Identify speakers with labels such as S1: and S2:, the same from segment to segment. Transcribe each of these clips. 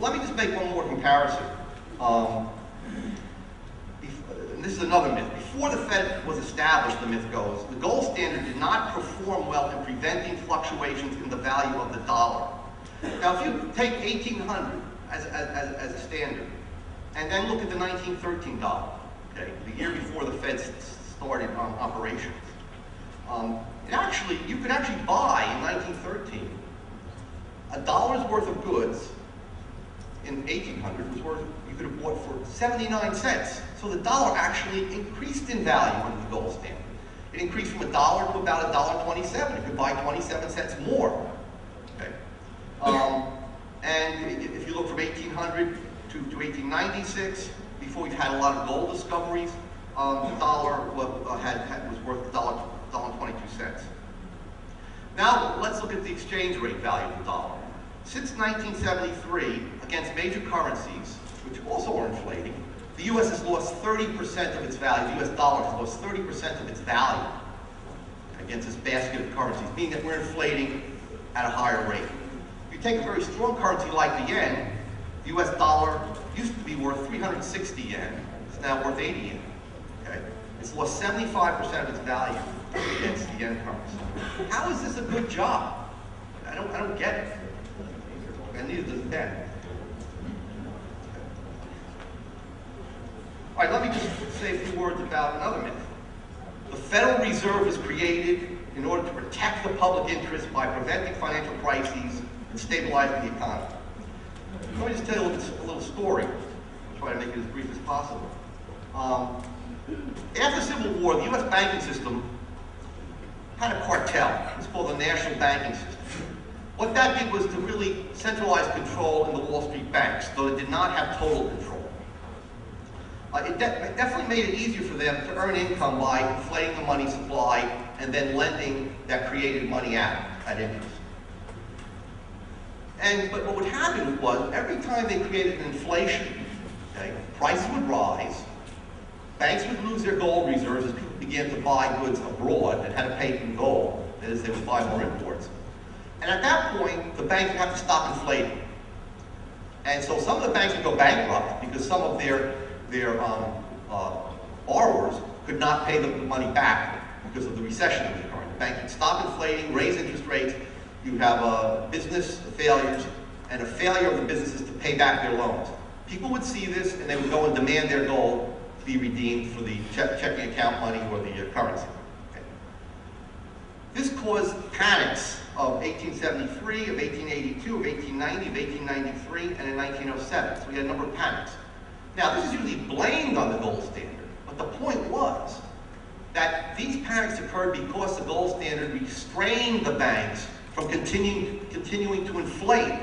S1: let me just make one more comparison. This is another myth. Before the Fed was established, the myth goes, the gold standard did not perform well in preventing fluctuations in the value of the dollar. Now, if you take 1800 as a standard, and then look at the 1913 dollar, okay, the year before the Fed started operations, you could actually buy in 1913 $1's worth of goods in 1800 was worth, you could have bought for 79 cents. So the dollar actually increased in value under the gold standard. It increased from $1 to about $1.27. You could buy 27 cents more. Okay. And if you look from 1800 to 1896, before we've had a lot of gold discoveries, the dollar was worth $1.22. Now let's look at the exchange rate value of the dollar. Since 1973, against major currencies, which also are inflating, the U.S. has lost 30% of its value. The U.S. dollar has lost 30% of its value against this basket of currencies, meaning that we're inflating at a higher rate. If you take a very strong currency like the yen, the U.S. dollar used to be worth 360 yen. It's now worth 80 yen. Okay? It's lost 75% of its value against the yen currency. How is this a good job? I don't get it. And neither does the Fed. All right, let me just say a few words about another myth. The Federal Reserve was created in order to protect the public interest by preventing financial crises and stabilizing the economy. Let me just tell you a little story. I'll try to make it as brief as possible. After the Civil War, the U.S. banking system had a cartel. It's called the National Banking System. What that did was to really centralize control in the Wall Street banks, though it did not have total control. It definitely made it easier for them to earn income by inflating the money supply and then lending that created money out at interest. But what would happen was, every time they created an inflation, okay, prices would rise, banks would lose their gold reserves as people began to buy goods abroad and had to pay in gold, that is, they would buy more imports. And at that point, the banks would have to stop inflating. And so some of the banks would go bankrupt because some of their borrowers could not pay the money back because of the recession that was occurring. The bank would stop inflating, raise interest rates. You have business failures and a failure of the businesses to pay back their loans. People would see this and they would go and demand their gold to be redeemed for the checking account money or the currency. Okay. This caused panics of 1873, of 1882, of 1890, of 1893, and in 1907. So we had a number of panics. Now, this is usually blamed on the gold standard, but the point was that these panics occurred because the gold standard restrained the banks from continuing to inflate.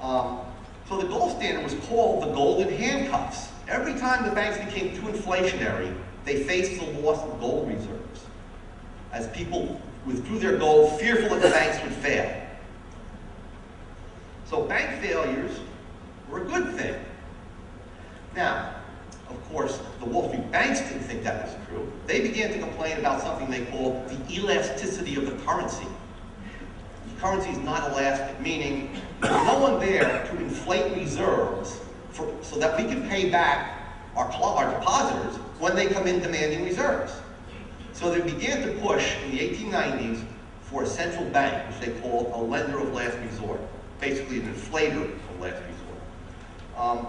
S1: So the gold standard was called the golden handcuffs. Every time the banks became too inflationary, they faced the loss of gold reserves as people withdrew their gold, fearful that the banks would fail. So bank failures were a good thing. Now, of course, the Wall Street banks didn't think that was true. They began to complain about something they called the elasticity of the currency. The currency is not elastic, meaning there's no one there to inflate reserves so that we can pay back our depositors when they come in demanding reserves. So they began to push in the 1890s for a central bank, which they called a lender of last resort, basically an inflator of last resort.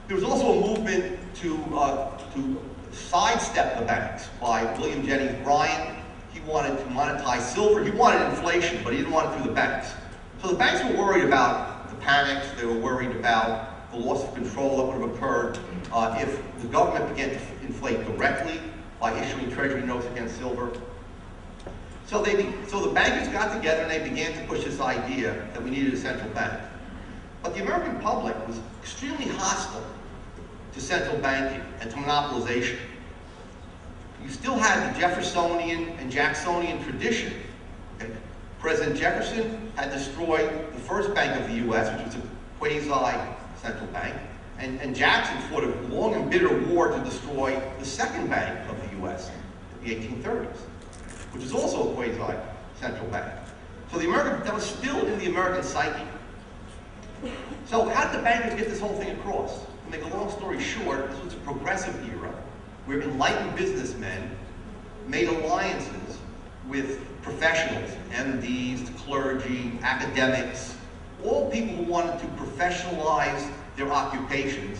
S1: There was also a movement to sidestep the banks by William Jennings Bryan. He wanted to monetize silver. He wanted inflation, but he didn't want it through the banks. So the banks were worried about the panics. They were worried about the loss of control that would have occurred if the government began to inflate directly by issuing treasury notes against silver. So the bankers got together and they began to push this idea that we needed a central bank. But the American public was extremely hostile to central banking and to monopolization. You still had the Jeffersonian and Jacksonian tradition. Okay? President Jefferson had destroyed the first bank of the U.S., which was a quasi-central bank, and Jackson fought a long and bitter war to destroy the second bank of the U.S. in the 1830s, which is also a quasi-central bank. So that was still in the American psyche. So how did the bankers get this whole thing across? To make a long story short, this was a progressive era where enlightened businessmen made alliances with professionals, MDs, clergy, academics, all people who wanted to professionalize their occupations,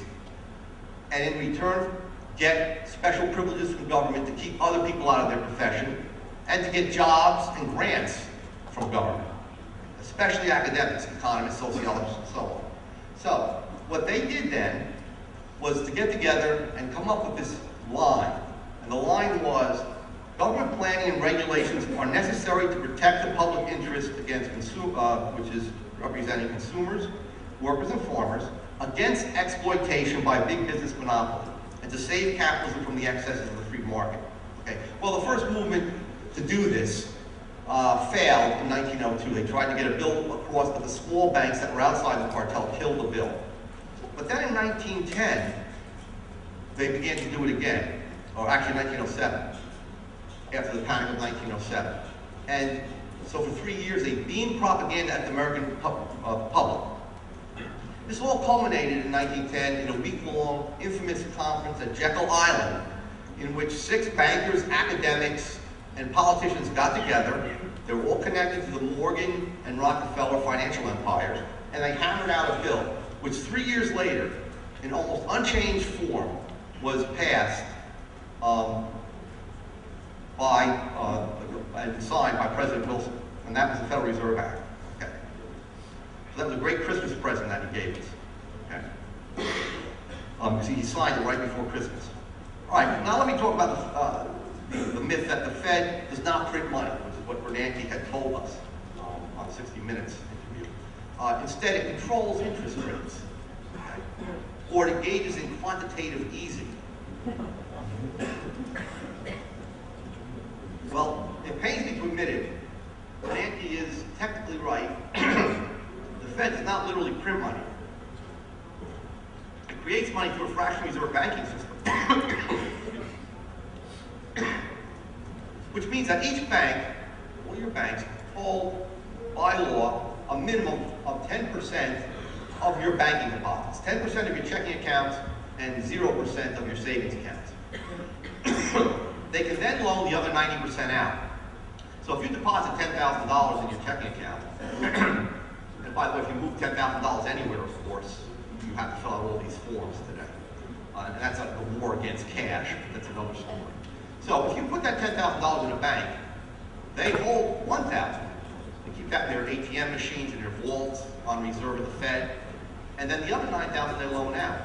S1: and in return get special privileges from government to keep other people out of their profession, and to get jobs and grants from government, especially academics, economists, sociologists, and so on. So what they did then was to get together and come up with this line. And the line was, government planning and regulations are necessary to protect the public interest against which is representing consumers, workers, and farmers, against exploitation by big business monopoly, and to save capitalism from the excesses of the free market. Okay. Well, the first movement to do this failed in 1902. They tried to get a bill across, but the small banks that were outside the cartel killed the bill. But then in 1910, they began to do it again, or actually 1907, after the panic of 1907. And so for 3 years, they beamed propaganda at the American public. This all culminated in 1910 in a week-long infamous conference at Jekyll Island, in which 6 bankers, academics, and politicians got together. They were all connected to the Morgan and Rockefeller financial empires, and they hammered out a bill, which 3 years later, in almost unchanged form, was passed and signed by President Wilson, and that was the Federal Reserve Act. Okay. So that was a great Christmas present that he gave us. Okay. Because he signed it right before Christmas. All right, now let me talk about the myth that the Fed does not print money, which is what Bernanke had told us on 60 Minutes interview. Instead, it controls interest rates, okay? Or it engages in quantitative easing. Well, it pains me to admit it, Bernanke is technically right. The Fed does not literally print money. It creates money through a fractional reserve banking system. Which means that each bank, all your banks, hold, by law, a minimum of 10% of your banking deposits. 10% of your checking accounts and 0% of your savings accounts. They can then loan the other 90% out. So if you deposit $10,000 in your checking account, and by the way, if you move $10,000 anywhere, of course, you have to fill out all these forms today. And that's a war against cash. That's another story. So if you put that $10,000 in a bank, they hold $1,000. They keep that in their ATM machines and their vaults on reserve at the Fed. And then the other $9,000 they loan out.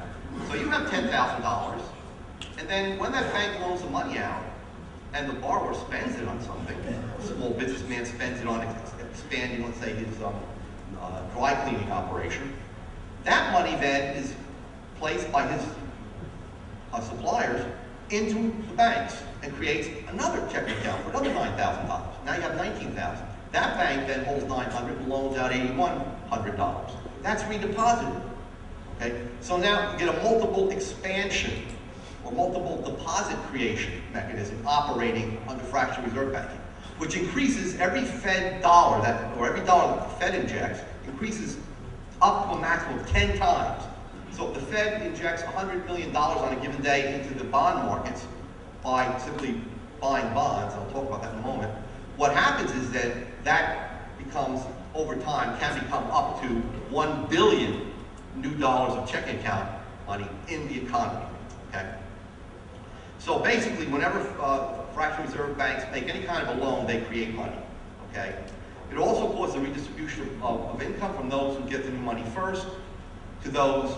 S1: So you have $10,000. And then when that bank loans the money out, and the borrower spends it on something, a small businessman spends it on expanding, let's say, his dry cleaning operation, that money then is placed by his suppliers into the banks and creates another checking account for another $9,000. Now you have $19,000. That bank then holds $900 and loans out $8,100. That's redeposited. Okay? So now you get a multiple expansion or multiple deposit creation mechanism operating under fractional reserve banking, which increases every Fed dollar or every dollar that the Fed injects increases up to a maximum of 10 times. So if the Fed injects $100 million on a given day into the bond markets by simply buying bonds, I'll talk about that in a moment, what happens is that that becomes, over time, can become up to $1 billion new dollars of checking account money in the economy, okay? So basically, whenever fractional reserve banks make any kind of a loan, they create money, okay? It also causes a redistribution of income from those who get the new money first to those,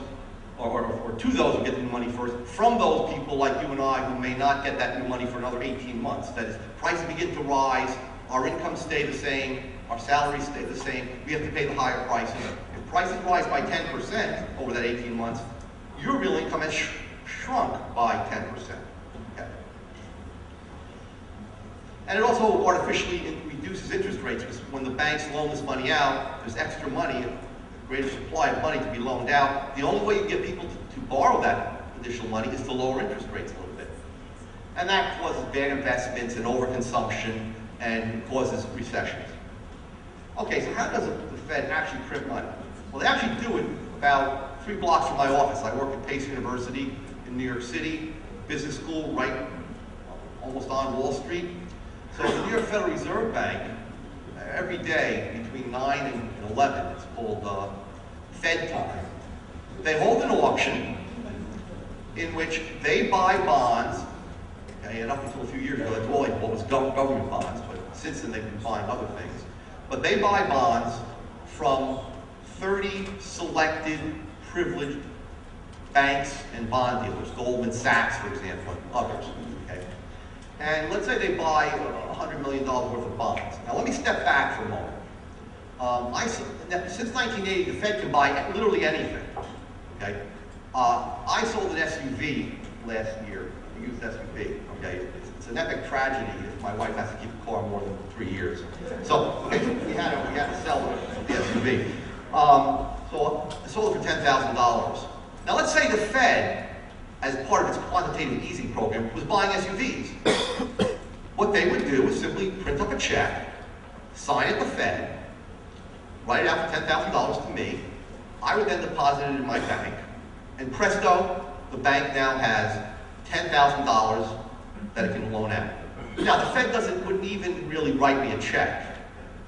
S1: or to those who get the new money first, from those people like you and I who may not get that new money for another 18 months. That is, prices begin to rise, our incomes stay the same, our salaries stay the same, we have to pay the higher prices. If prices rise by 10% over that 18 months, your real income has shrunk by 10%. Okay. And it also artificially reduces interest rates, because when the banks loan this money out, there's extra money, a greater supply of money to be loaned out. The only way you get people to borrow that additional money is to lower interest rates a little bit. And that causes bad investments and overconsumption and causes recessions. Okay, so how does the Fed actually print money? Well, they actually do it about 3 blocks from my office. I work at Pace University in New York City, business school right almost on Wall Street. So the New York Federal Reserve Bank, every day between 9 and 11, it's called Fed time, they hold an auction in which they buy bonds, okay, and up until a few years ago, that's all they bought was government bonds, but since then they've been buying other things. But they buy bonds from 30 selected privileged banks and bond dealers, Goldman Sachs, for example, and others. Okay? And let's say they buy $100 million worth of bonds. Now let me step back for a moment. Since 1980, the Fed can buy literally anything. Okay? I sold an SUV last year, a used SUV. Okay? It's an epic tragedy if my wife has to keep the car more than 3 years. So we had to sell the SUV. So I sold it for $10,000. Now let's say the Fed, as part of its quantitative easing program, was buying SUVs. What they would do is simply print up a check, sign it the Fed, write it out for $10,000 to me. I would then deposit it in my bank, and presto, the bank now has $10,000 that it can loan out. Now the Fed wouldn't even really write me a check.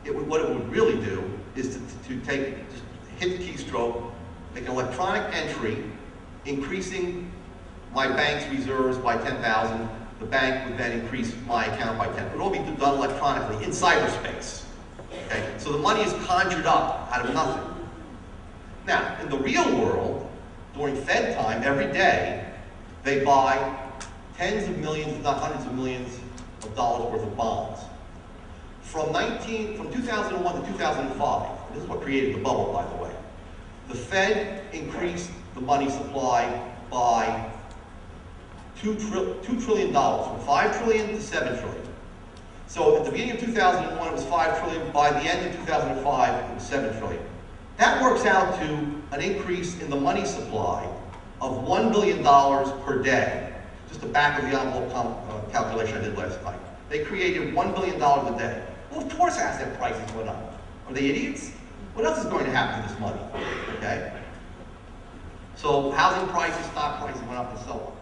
S1: What it would really do is to just hit the keystroke, make an electronic entry, increasing my bank's reserves by 10,000. The bank would then increase my account by 10. It would all be done electronically in cyberspace. Okay? So the money is conjured up out of nothing. Now, in the real world, during Fed time, every day, they buy tens of millions, if not hundreds of millions of dollars worth of bonds. From 2001 to 2005, this is what created the bubble, by the way, the Fed increased the money supply by $2 trillion, from $5 trillion to $7 trillion. So at the beginning of 2001, it was $5 trillion. By the end of 2005, it was $7 trillion. That works out to an increase in the money supply of $1 billion per day. Just the back of the envelope calculation I did last night. They created $1 billion a day. Well, of course asset prices went up. Are they idiots? What else is going to happen to this money? Okay? So housing prices, stock prices went up and so on.